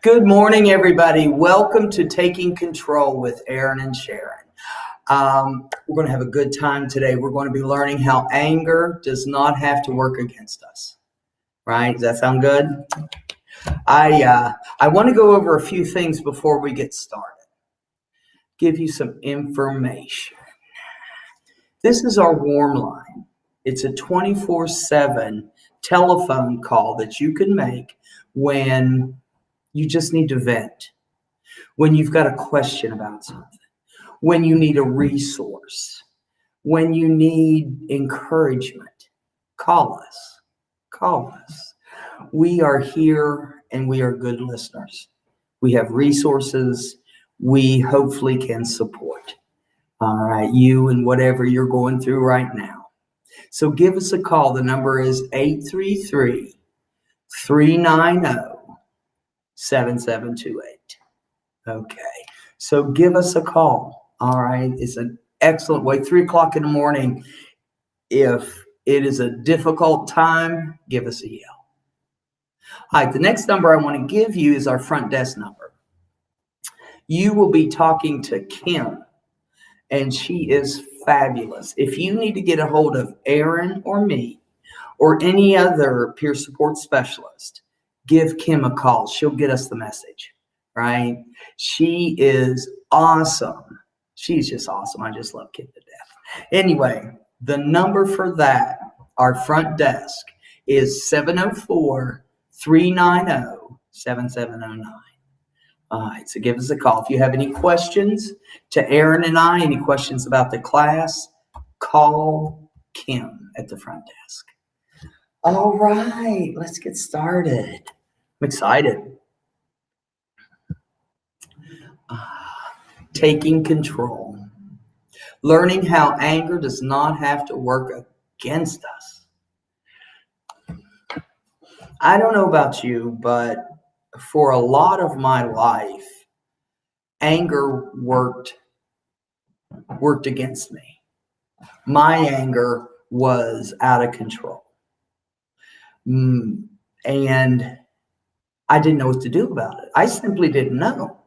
Good morning, everybody. Welcome to Taking Control with Aaron and Sharon. We're going to have a good time today. We're going to be learning how anger does not have to work against us. Right? Does that sound good? I want to go over a few things before we get started. Give you some information. This is our warm line. It's a 24/7 telephone call that you can make when you just need to vent, when you've got a question about something, when you need a resource, when you need encouragement. Call us. Call us. We are here and we are good listeners. We have resources we hopefully can support. All right, you and whatever you're going through right now. So give us a call. The number is 833-390-7728. Okay, so give us a call. All right, it's an excellent way. 3 o'clock in the morning. If it is a difficult time, give us a yell. All right, the next number I want to give you is our front desk number. You will be talking to Kim, and she is fabulous. If you need to get a hold of Aaron or me or any other peer support specialist, give Kim a call. She'll get us the message, right? She is awesome. She's just awesome. I just love Kim to death. Anyway, the number for that, our front desk, is 704-390-7709. All right, so give us a call. If you have any questions to Aaron and I, any questions about the class, call Kim at the front desk. All right, let's get started. I'm excited. Taking control. Learning how anger does not have to work against us. I don't know about you, but for a lot of my life, anger worked against me. My anger was out of control. And I didn't know what to do about it. I simply didn't know.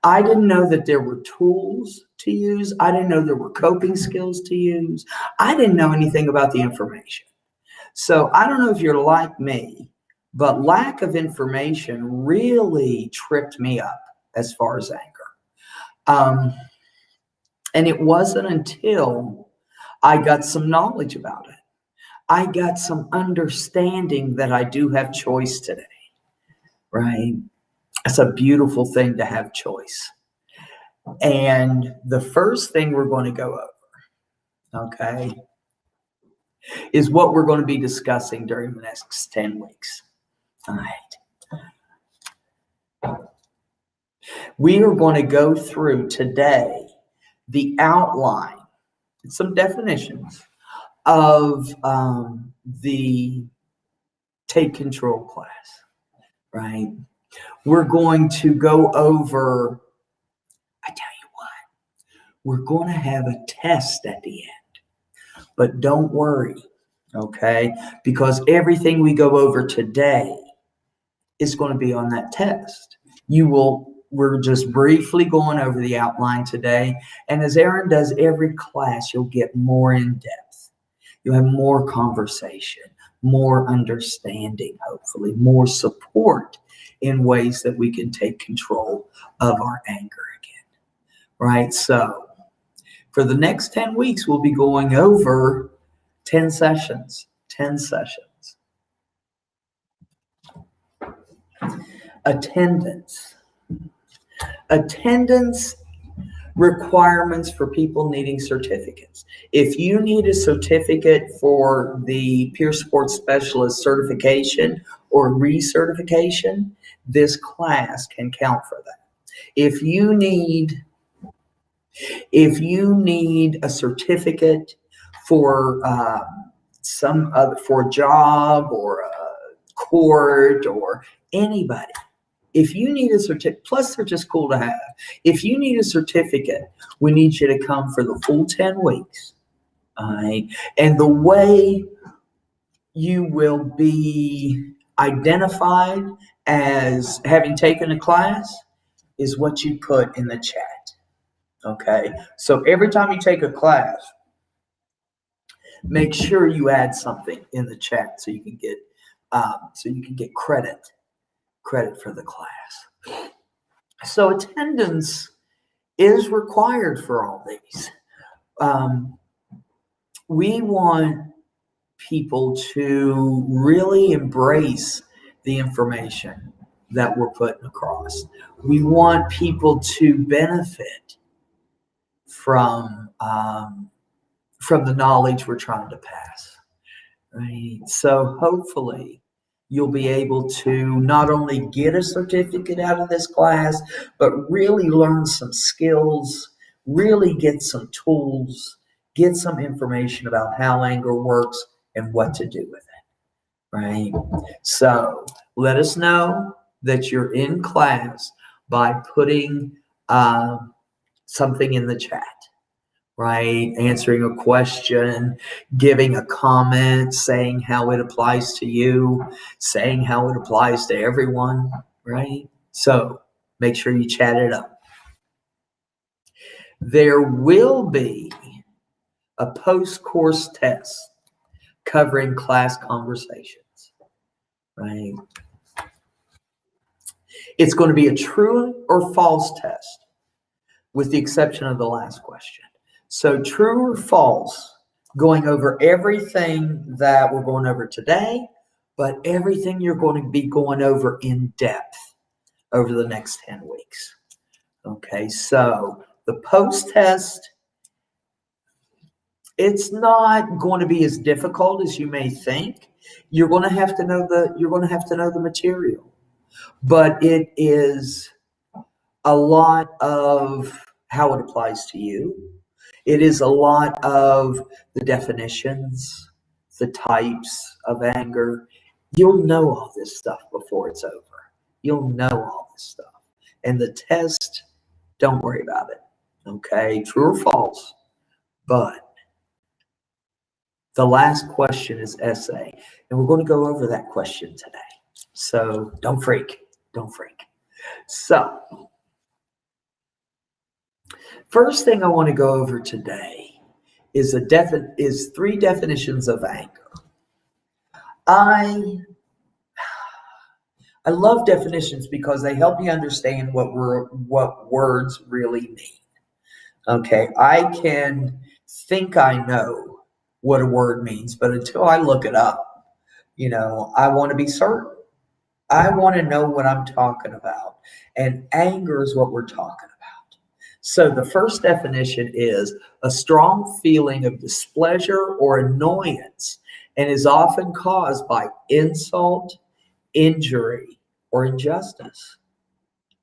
I didn't know that there were tools to use. I didn't know there were coping skills to use. I didn't know anything about the information. So I don't know if you're like me, but lack of information really tripped me up as far as anger. And it wasn't until I got some knowledge about it, I got some understanding that I do have choice today, right? It's a beautiful thing to have choice. And the first thing we're going to go over, okay, is what we're going to be discussing during the next 10 weeks. All right. We are going to go through today the outline, some definitions of the Take Control class, right? We're going to go over, I tell you what, we're going to have a test at the end, but don't worry, okay? Because everything we go over today is going to be on that test. We're just briefly going over the outline today. And as Aaron does every class, you'll get more in depth. You'll have more conversation, more understanding, hopefully, more support in ways that we can take control of our anger again, right? So for the next 10 weeks, we'll be going over 10 sessions. Attendance requirements for people needing certificates. If you need a certificate for the peer support specialist certification or recertification, this class can count for that. If you need a certificate for for a job or a court or anybody, if you need a certificate, plus they're just cool to have. If you need a certificate, we need you to come for the full 10 weeks. All right. And the way you will be identified as having taken a class is what you put in the chat. Okay, so every time you take a class, make sure you add something in the chat so you can get credit for the class. So attendance is required for all these. We want people to really embrace the information that we're putting across. We want people to benefit from the knowledge we're trying to pass, right? So hopefully you'll be able to not only get a certificate out of this class, but really learn some skills, really get some tools, get some information about how anger works and what to do with it, right? So let us know that you're in class by putting something in the chat, right? Answering a question, giving a comment, saying how it applies to you, saying how it applies to everyone, right? So make sure you chat it up. There will be a post-course test covering class conversations, right? It's going to be a true or false test, with the exception of the last question. So true or false, going over everything that we're going over today, but everything you're going to be going over in depth over the next 10 weeks. Okay, so the post-test, it's not going to be as difficult as you may think. You're going to have to know the material, but it is a lot of how it applies to you. It is a lot of the definitions, the types of anger. You'll know all this stuff before it's over. You'll know all this stuff. And the test, don't worry about it. Okay, true or false. But the last question is essay. And we're going to go over that question today. So don't freak. Don't freak. So first thing I want to go over today is three definitions of anger. I love definitions because they help me understand what words really mean. Okay, I can think I know what a word means, but until I look it up, I want to be certain. I want to know what I'm talking about. And anger is what we're talking about. So the first definition is a strong feeling of displeasure or annoyance and is often caused by insult, injury, or injustice.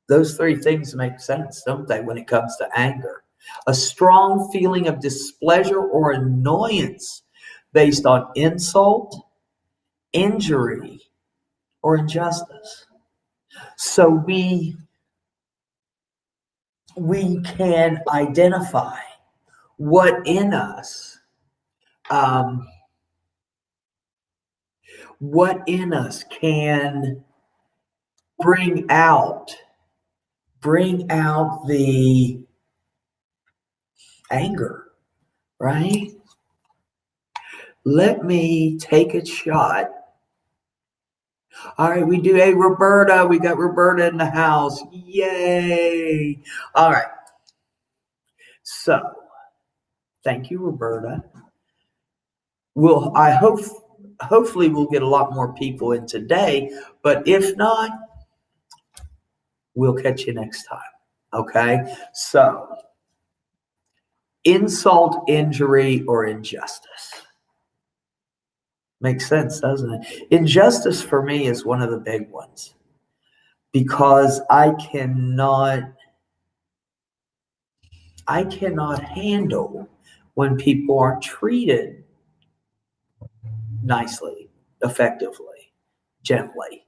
Those three things make sense, don't they, when it comes to anger? A strong feeling of displeasure or annoyance based on insult, injury, or injustice. So we can identify what in us can bring out the anger, right? Let me take a shot. All right, we got Roberta in the house. Yay. All right. So, thank you, Roberta. Hopefully we'll get a lot more people in today, but if not, we'll catch you next time. Okay? So, insult, injury, or injustice. Makes sense, doesn't it? Injustice for me is one of the big ones because I cannot handle when people aren't treated nicely, effectively, gently.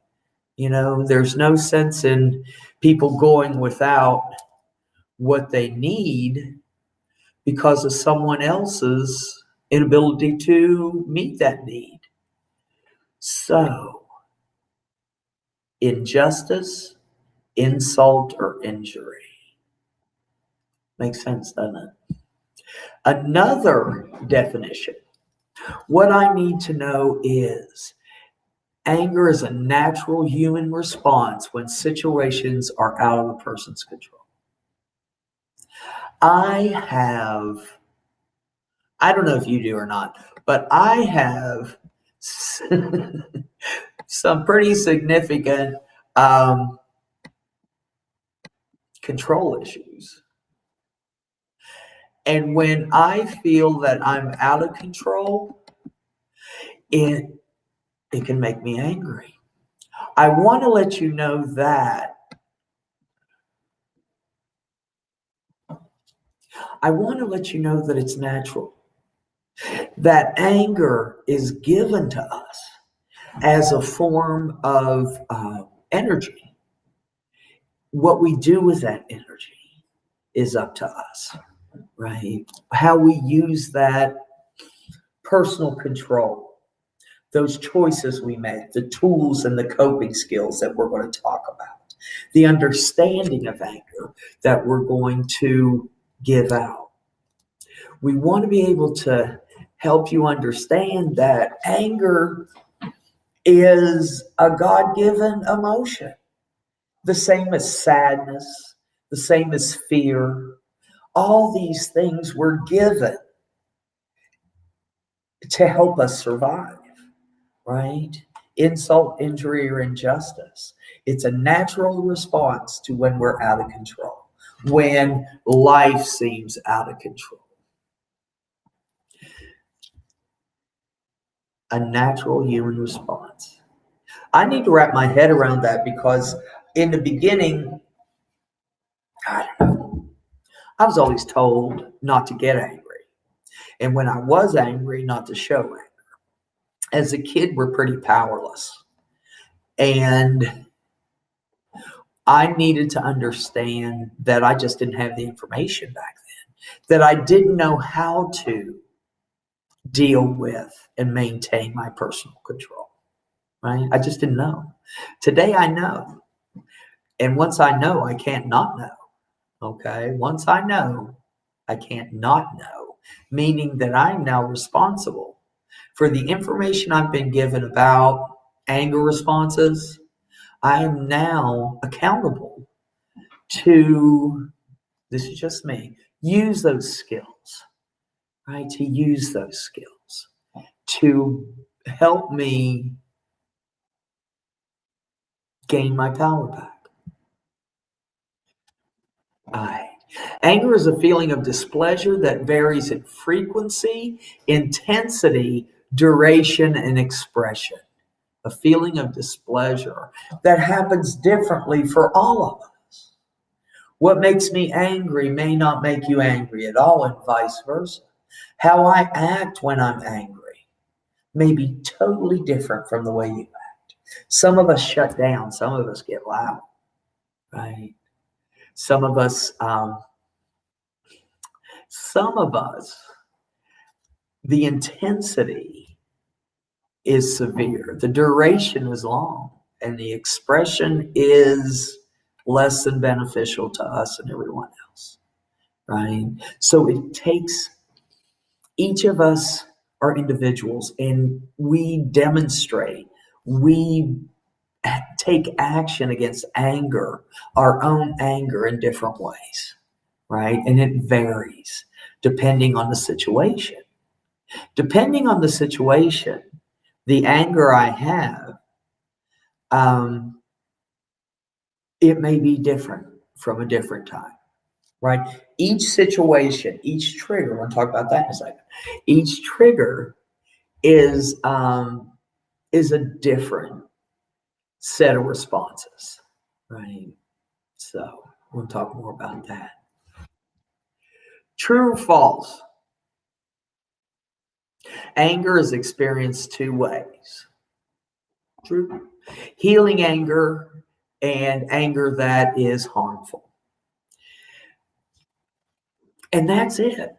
There's no sense in people going without what they need because of someone else's inability to meet that need. So injustice, insult, or injury. Makes sense, doesn't it? Another definition. What I need to know is anger is a natural human response when situations are out of a person's control. I don't know if you do or not, but I have some pretty significant control issues. And when I feel that I'm out of control, it can make me angry. I want to let you know that it's natural. That anger is given to us as a form of energy. What we do with that energy is up to us, right? How we use that personal control, those choices we make, the tools and the coping skills that we're going to talk about, the understanding of anger that we're going to give out. We want to be able to help you understand that anger is a God-given emotion, the same as sadness, the same as fear. All these things were given to help us survive, right? Insult, injury, or injustice. It's a natural response to when we're out of control, when life seems out of control. A natural human response. I need to wrap my head around that because in the beginning, I don't know, I was always told not to get angry. And when I was angry, not to show anger. As a kid, we're pretty powerless. And I needed to understand that I just didn't have the information back then, that I didn't know how to deal with and maintain my personal control, right? I just didn't know. Today I know. And once I know, I can't not know, okay? Once I know, I can't not know, meaning that I'm now responsible for the information I've been given about anger responses. I am now accountable to, this is just me, use those skills, right? To use those skills to help me gain my power back. Anger is a feeling of displeasure that varies in frequency, intensity, duration, and expression. A feeling of displeasure that happens differently for all of us. What makes me angry may not make you angry at all, and vice versa. How I act when I'm angry may be totally different from the way you act. Some of us shut down. Some of us get loud, right? Some of us, the intensity is severe, the duration is long, and the expression is less than beneficial to us and everyone else, right? So it takes, each of us are individuals, and we demonstrate, we take action against anger, our own anger, in different ways, right? And it varies depending on the situation. Depending on the situation, the anger I have, it may be different from a different time, right? Each situation, each trigger, we're going to talk about that in a second. Each trigger is a different set of responses, right? So we'll talk more about that. True or false? Anger is experienced two ways. True. Healing anger and anger that is harmful. And that's it.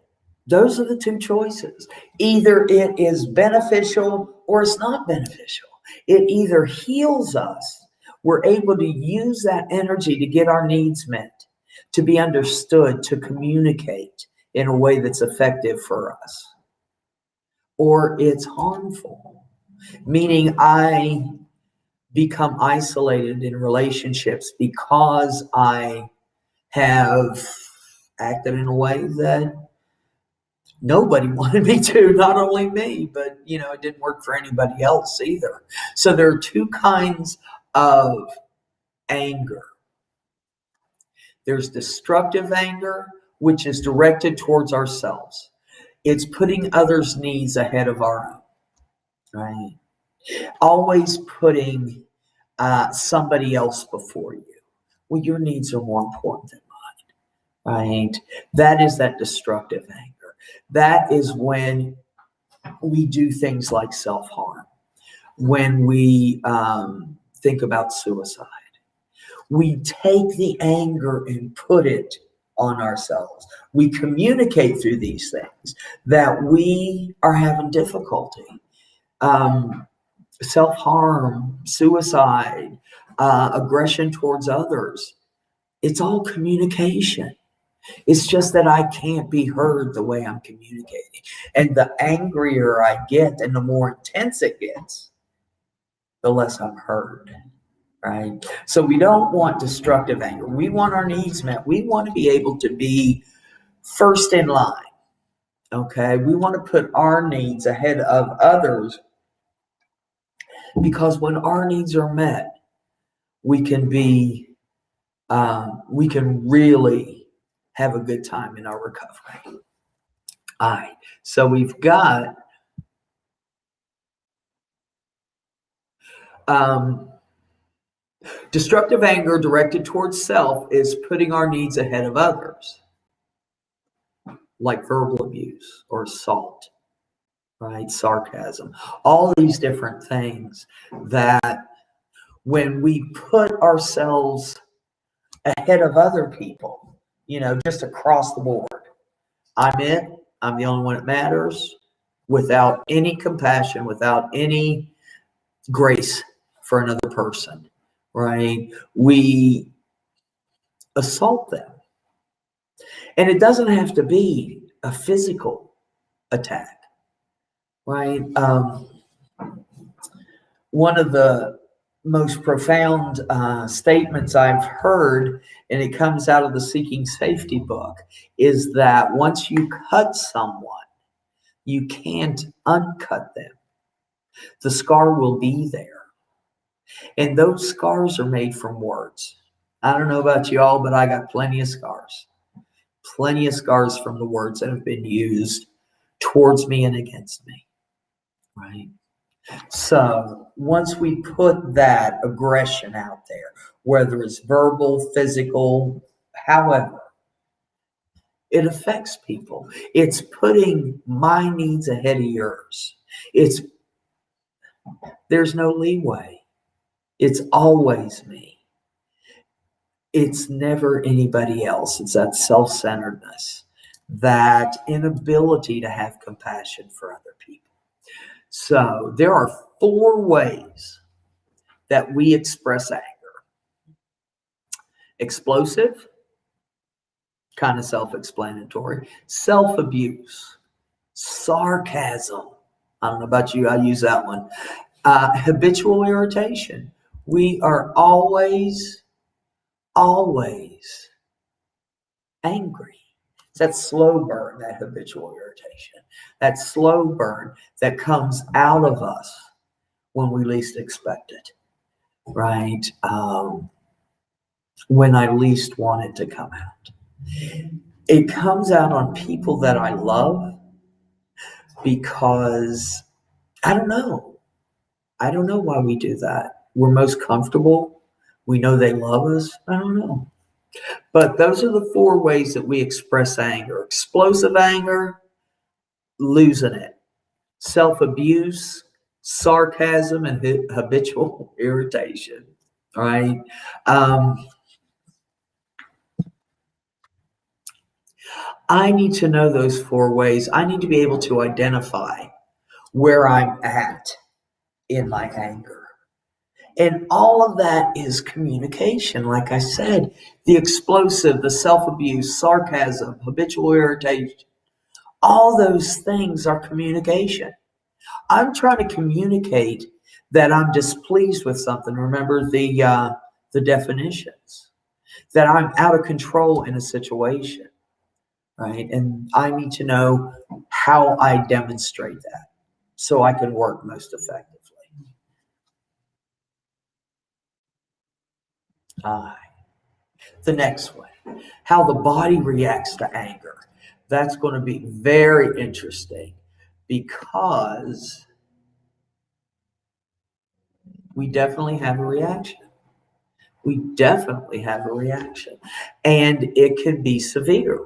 Those are the two choices. Either it is beneficial or it's not beneficial. It either heals us we're able to use that energy to get our needs met, to be understood, to communicate in a way that's effective for us. Or it's harmful, meaning I become isolated in relationships because I have acted in a way that nobody wanted me to, not only me, but it didn't work for anybody else either. So there are two kinds of anger. There's destructive anger, which is directed towards ourselves. It's putting others' needs ahead of our own, right? Always putting somebody else before you. Well, your needs are more important than mine, right? That is that destructive anger. That is when we do things like self-harm, when we think about suicide. We take the anger and put it on ourselves. We communicate through these things that we are having difficulty. Self-harm, suicide, aggression towards others. It's all communication. It's just that I can't be heard the way I'm communicating. And the angrier I get and the more intense it gets, the less I'm heard. Right? So we don't want destructive anger. We want our needs met. We want to be able to be first in line. Okay? We want to put our needs ahead of others, because when our needs are met, we can really have a good time in our recovery. All right. So we've got destructive anger directed towards self is putting our needs ahead of others, like verbal abuse or assault, right? Sarcasm, all these different things that when we put ourselves ahead of other people, just across the board, I'm it, I'm the only one that matters, without any compassion, without any grace for another person, right? We assault them. And it doesn't have to be a physical attack, right? One of the most profound statements I've heard, and it comes out of the Seeking Safety book, is that once you cut someone, you can't uncut them. The scar will be there. And those scars are made from words. I don't know about y'all, but I got plenty of scars. Plenty of scars from the words that have been used towards me and against me, right? So once we put that aggression out there, whether it's verbal, physical, however, it affects people. It's putting my needs ahead of yours. There's no leeway. It's always me. It's never anybody else. It's that self-centeredness, that inability to have compassion for other people. So there are 4 ways that we express anger. Explosive, kind of self-explanatory. Self-abuse, sarcasm. I don't know about you, I use that one. Habitual irritation. We are always angry. It's that slow burn, that habitual irritation, that slow burn that comes out of us when we least expect it, right? When I least want it to come out. It comes out on people that I love because I don't know why we do that. We're most comfortable. We know they love us. I don't know. But those are the 4 ways that we express anger. Explosive anger, losing it. Self-abuse, sarcasm, and habitual irritation. Right? I need to know those 4 ways. I need to be able to identify where I'm at in my anger. And all of that is communication. Like I said, the explosive, the self-abuse, sarcasm, habitual irritation, all those things are communication. I'm trying to communicate that I'm displeased with something. Remember the definitions. That I'm out of control in a situation, right? And I need to know how I demonstrate that so I can work most effectively. The next one, how the body reacts to anger. That's going to be very interesting because we definitely have a reaction. We definitely have a reaction, and it can be severe.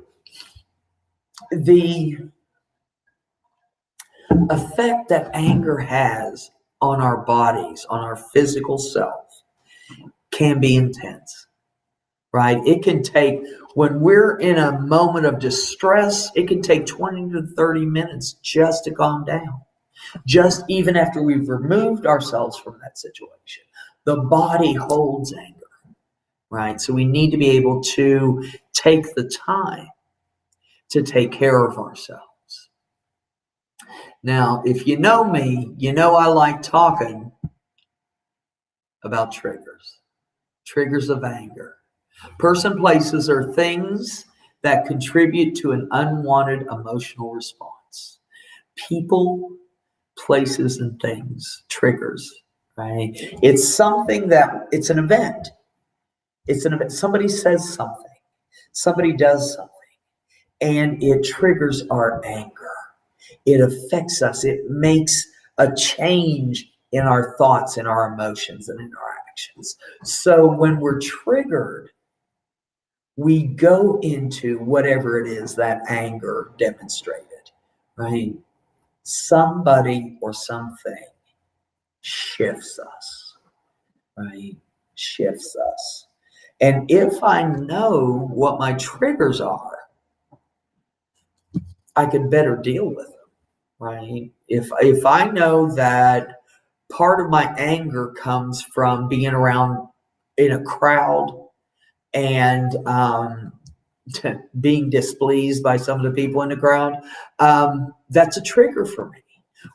The effect that anger has on our bodies, on our physical self, can be intense, right? It can take, when we're in a moment of distress, it can take 20 to 30 minutes just to calm down. Just even after we've removed ourselves from that situation, the body holds anger, right? So we need to be able to take the time to take care of ourselves. Now, if you know me, you know I like talking about triggers of anger. Person, places, or things that contribute to an unwanted emotional response. People, places, and things, triggers, right? It's something that, it's an event. It's an event. Somebody says something, somebody does something, and it triggers our anger. It affects us. It makes a change in our thoughts, in our emotions, and in our actions. So when we're triggered, we go into whatever it is that anger demonstrated, right? Somebody or something shifts us, right? Shifts us. And if I know what my triggers are, I can better deal with them, right? If I know that part of my anger comes from being around in a crowd and being displeased by some of the people in the crowd, that's a trigger for me.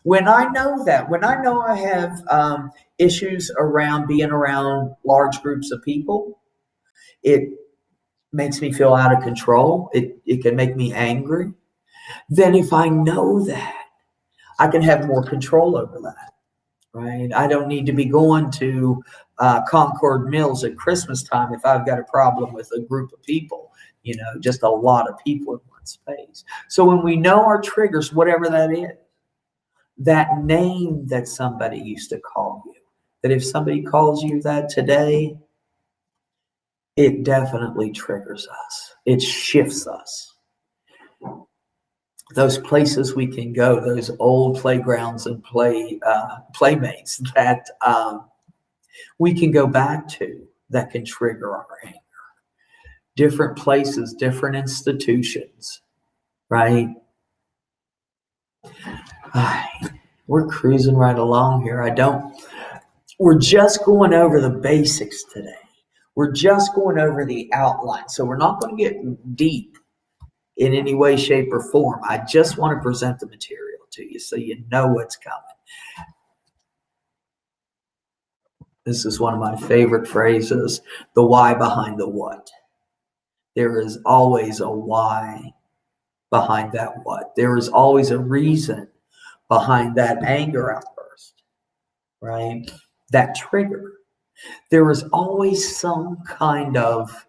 When I know that, when I know I have issues around being around large groups of people, it makes me feel out of control. It can make me angry. Then if I know that, I can have more control over that, right? I don't need to be going to Concord Mills at Christmas time if I've got a problem with a group of people, just a lot of people in one space. So when we know our triggers, whatever that is, that name that somebody used to call you, that if somebody calls you that today, it definitely triggers us. It shifts us. Those places we can go, those old playgrounds and playmates that we can go back to, that can trigger our anger. Different places, different institutions, right? We're cruising right along here. We're just going over the basics today. We're just going over the outline. So we're not going to get deep in any way, shape, or form. I just want to present the material to you so you know what's coming. This is one of my favorite phrases, the why behind the what. There is always a why behind that what. There is always a reason behind that anger outburst, right? That trigger. There is always some kind of,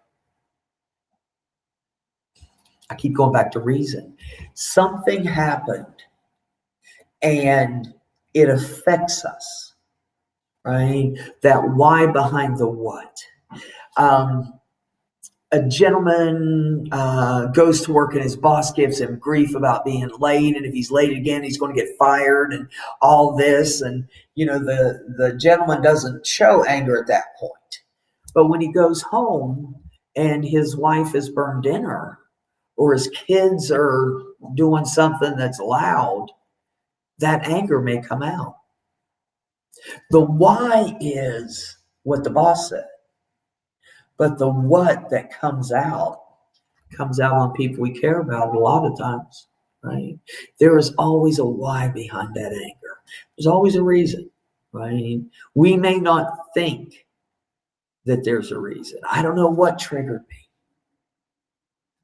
I keep going back to reason. Something happened and it affects us, right? That why behind the what. A gentleman goes to work and his boss gives him grief about being late, and if he's late again, he's going to get fired and all this. And, the gentleman doesn't show anger at that point. But when he goes home and his wife has burned dinner or his kids are doing something that's loud, that anger may come out. The why is what the boss said, but the what that comes out on people we care about a lot of times, right? There is always a why behind that anger. There's always a reason, right? We may not think that there's a reason. I don't know what triggered me,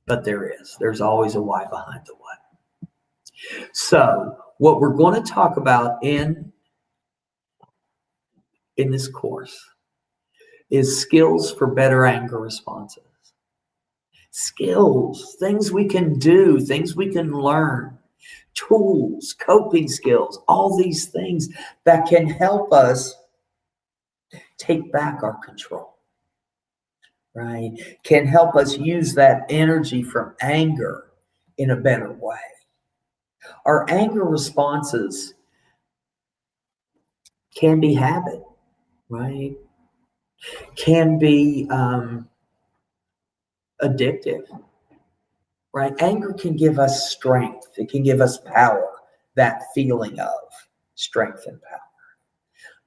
but there is. There's always a why behind the what. So what we're going to talk about in this course is skills for better anger responses. Skills, things we can do, things we can learn, tools, coping skills, all these things that can help us take back our control, right? Can help us use that energy from anger in a better way. Our anger responses can be habit, right? Can be addictive, right? Anger can give us strength. It can give us power, that feeling of strength and power.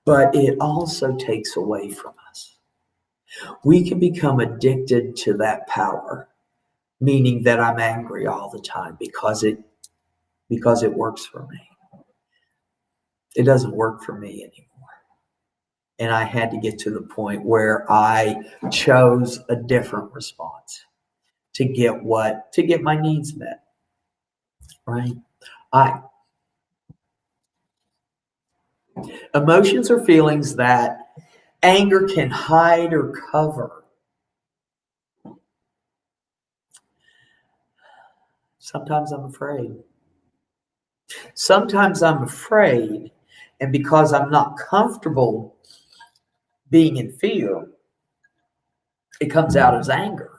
But it also takes away from us. We can become addicted to that power, meaning that I'm angry all the time because it works for me. It doesn't work for me anymore. And I had to get to the point where I chose a different response to get my needs met. Right? Emotions are feelings that anger can hide or cover. Sometimes I'm afraid. Sometimes I'm afraid, and because I'm not comfortable being in fear, it comes out as anger.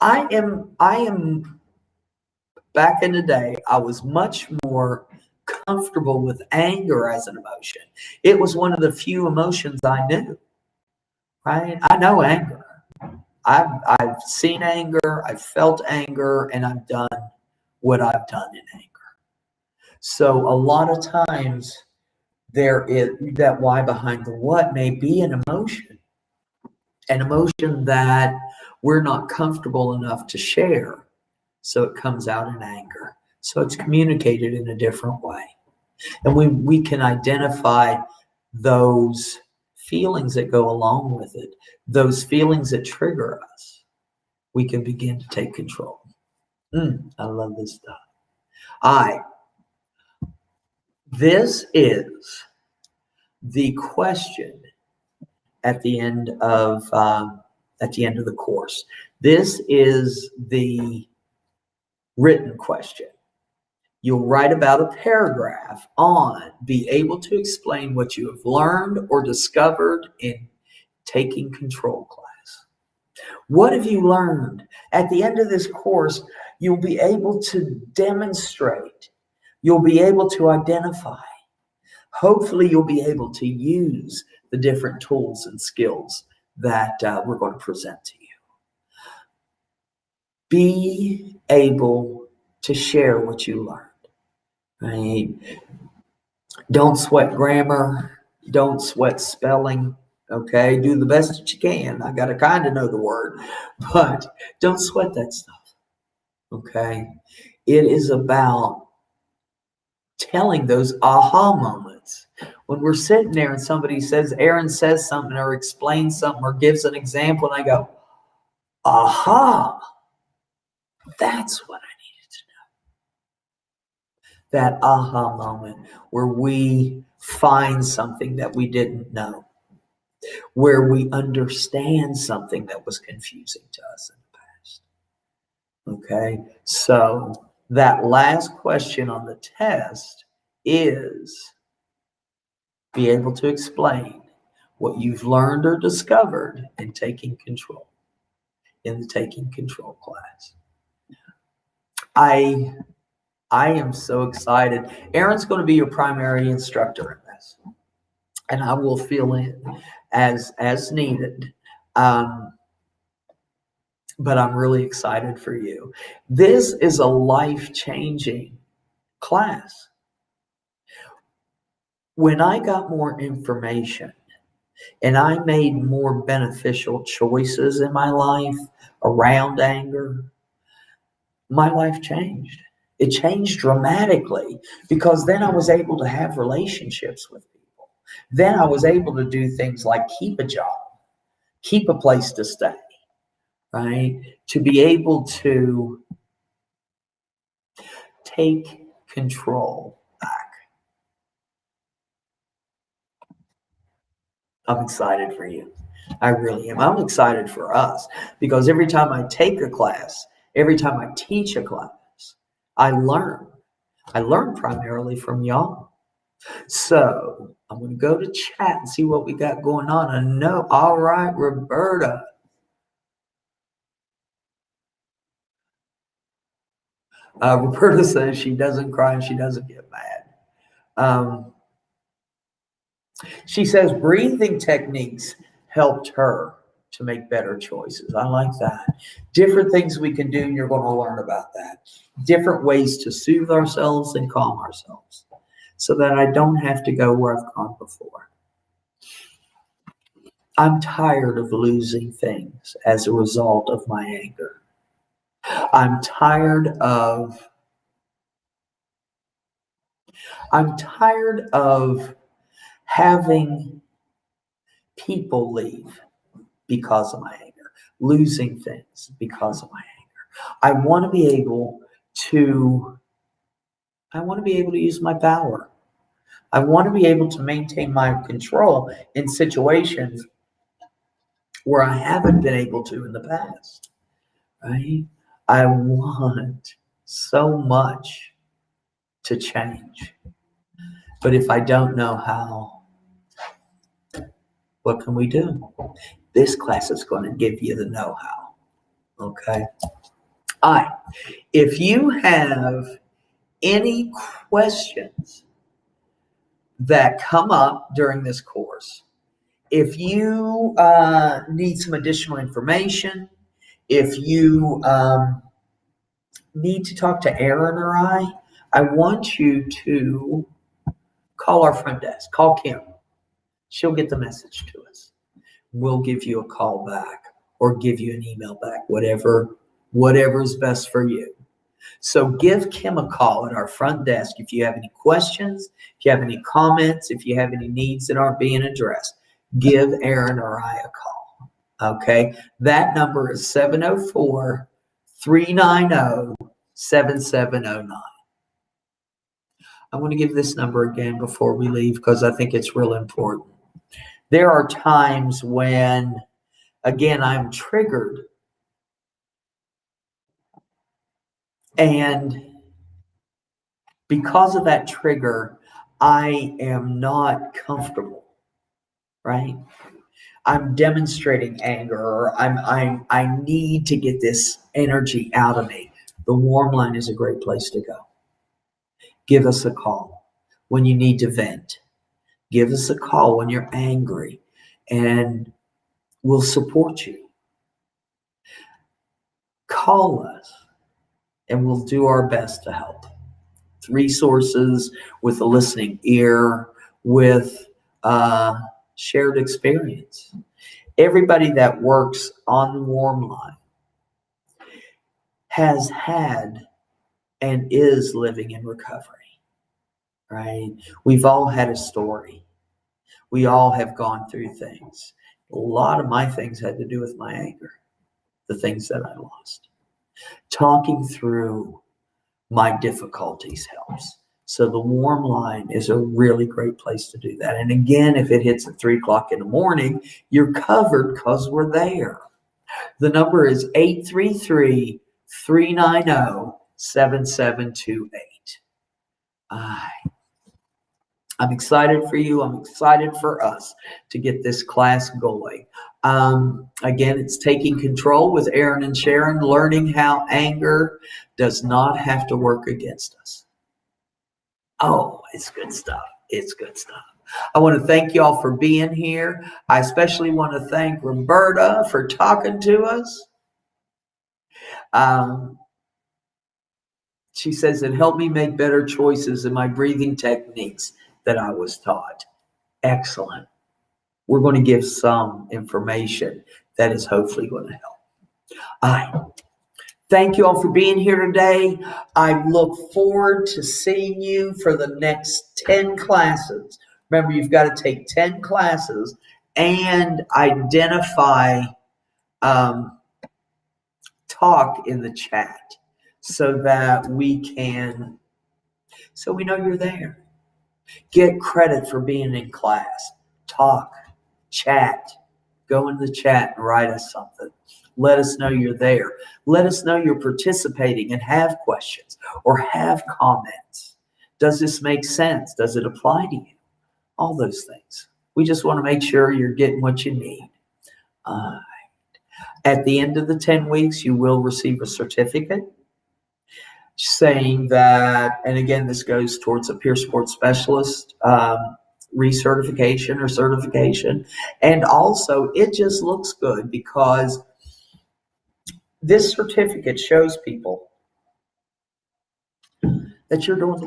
I am back in the day, I was much more comfortable with anger as an emotion. It was one of the few emotions I knew. Right? I know anger. I've seen anger, I've felt anger, and I've done what I've done in anger. So a lot of times there is that why behind the what may be an emotion that we're not comfortable enough to share. So it comes out in anger. So it's communicated in a different way. And we can identify those feelings that go along with it, those feelings that trigger us. We can begin to take control. I love this stuff. This is the question at the end of the course. This is the written question. You'll write about a paragraph on be able to explain what you have learned or discovered in taking control class. What have you learned? At the end of this course, you'll be able to demonstrate. You'll be able to identify. Hopefully, you'll be able to use the different tools and skills that we're going to present to you. Be able to share what you learned. Right? Don't sweat grammar. Don't sweat spelling. Okay, do the best that you can. I got to kind of know the word, but don't sweat that stuff. Okay, it is about telling those aha moments. When we're sitting there and somebody says, Aaron says something or explains something or gives an example, and I go, aha, that's what I needed to know. That aha moment where we find something that we didn't know, where we understand something that was confusing to us in the past. Okay, so that last question on the test is be able to explain what you've learned or discovered in taking control, in the taking control class. I am so excited. Aaron's going to be your primary instructor in this, and I will fill in as needed. But I'm really excited for you. This is a life-changing class. When I got more information and I made more beneficial choices in my life around anger, my life changed. It changed dramatically because then I was able to have relationships with people. Then I was able to do things like keep a job, keep a place to stay, right? To be able to take control back. I'm excited for you. I really am. I'm excited for us because every time I take a class, every time I teach a class, I learn. I learn primarily from y'all. So I'm going to go to chat and see what we got going on. I know. All right, Roberta. Roberta says she doesn't cry and she doesn't get mad. She says breathing techniques helped her to make better choices. I like that. Different things we can do, and you're going to learn about that. Different ways to soothe ourselves and calm ourselves so that I don't have to go where I've gone before. I'm tired of losing things as a result of my anger. I'm tired of having people leave because of my anger, losing things because of my anger. I want to be able to use my power. I want to be able to maintain my control in situations where I haven't been able to in the past. Right? I want so much to change. But if I don't know how, what can we do? This class is going to give you the know-how. Okay? All right. If you have any questions that come up during this course, if you need some additional information, if you need to talk to Aaron or I want you to call our front desk. Call Kim. She'll get the message to us. We'll give you a call back or give you an email back, whatever is best for you. So give Kim a call at our front desk if you have any questions, if you have any comments, if you have any needs that aren't being addressed. Give Aaron or I a call. Okay? That number is 704-390-7709. I want to give this number again before we leave because I think it's real important. There are times when, again, I'm triggered and because of that trigger, I am not comfortable, right? I'm demonstrating anger or I need to get this energy out of me. The warm line is a great place to go. Give us a call when you need to vent. Give us a call when you're angry and we'll support you. Call us and we'll do our best to help. Resources with a listening ear, with shared experience. Everybody that works on the warm line has had and is living in recovery, right? We've all had a story. We all have gone through things. A lot of my things had to do with my anger, the things that I lost. Talking through my difficulties helps. So the warm line is a really great place to do that. And again, if it hits at 3:00 in the morning, you're covered because we're there. The number is 833-390-7728. I'm excited for you. I'm excited for us to get this class going. Again, it's Taking Control with Aaron and Sharon, learning how anger does not have to work against us. Oh, it's good stuff. It's good stuff. I want to thank you all for being here. I especially want to thank Roberta for talking to us. She says it helped me make better choices in my breathing techniques. that I was taught. Excellent. We're going to give some information that is hopefully going to help. All right. Thank you all for being here today. I look forward to seeing you for the next 10 classes. Remember, you've got to take 10 classes and identify, talk in the chat so that we know you're there. Get credit for being in class. Talk, chat, go in the chat and write us something. Let us know you're there. Let us know you're participating and have questions or have comments. Does this make sense? Does it apply to you? All those things. We just want to make sure you're getting what you need. At the end of the 10 weeks, you will receive a certificate saying that, and again, this goes towards a peer support specialist recertification or certification. And also, it just looks good because this certificate shows people that you're doing the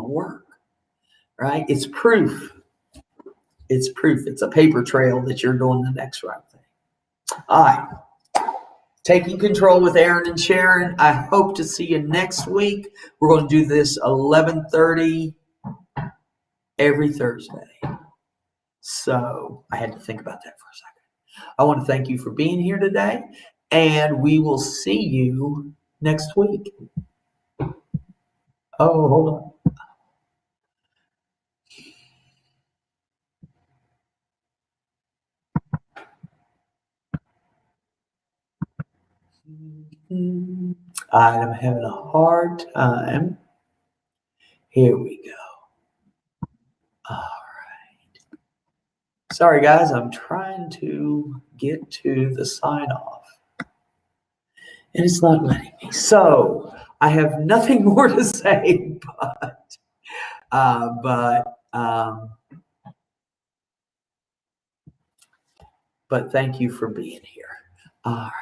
work, right? It's proof. It's proof. It's a paper trail that you're doing the next right thing. All right. Taking Control with Aaron and Sharon. I hope to see you next week. We're going to do this 11:30 every Thursday. So I had to think about that for a second. I want to thank you for being here today, and we will see you next week. Oh, hold on. I'm having a hard time. Here we go. All right. Sorry, guys. I'm trying to get to the sign off, and it's not letting me. So I have nothing more to say, but thank you for being here. All right.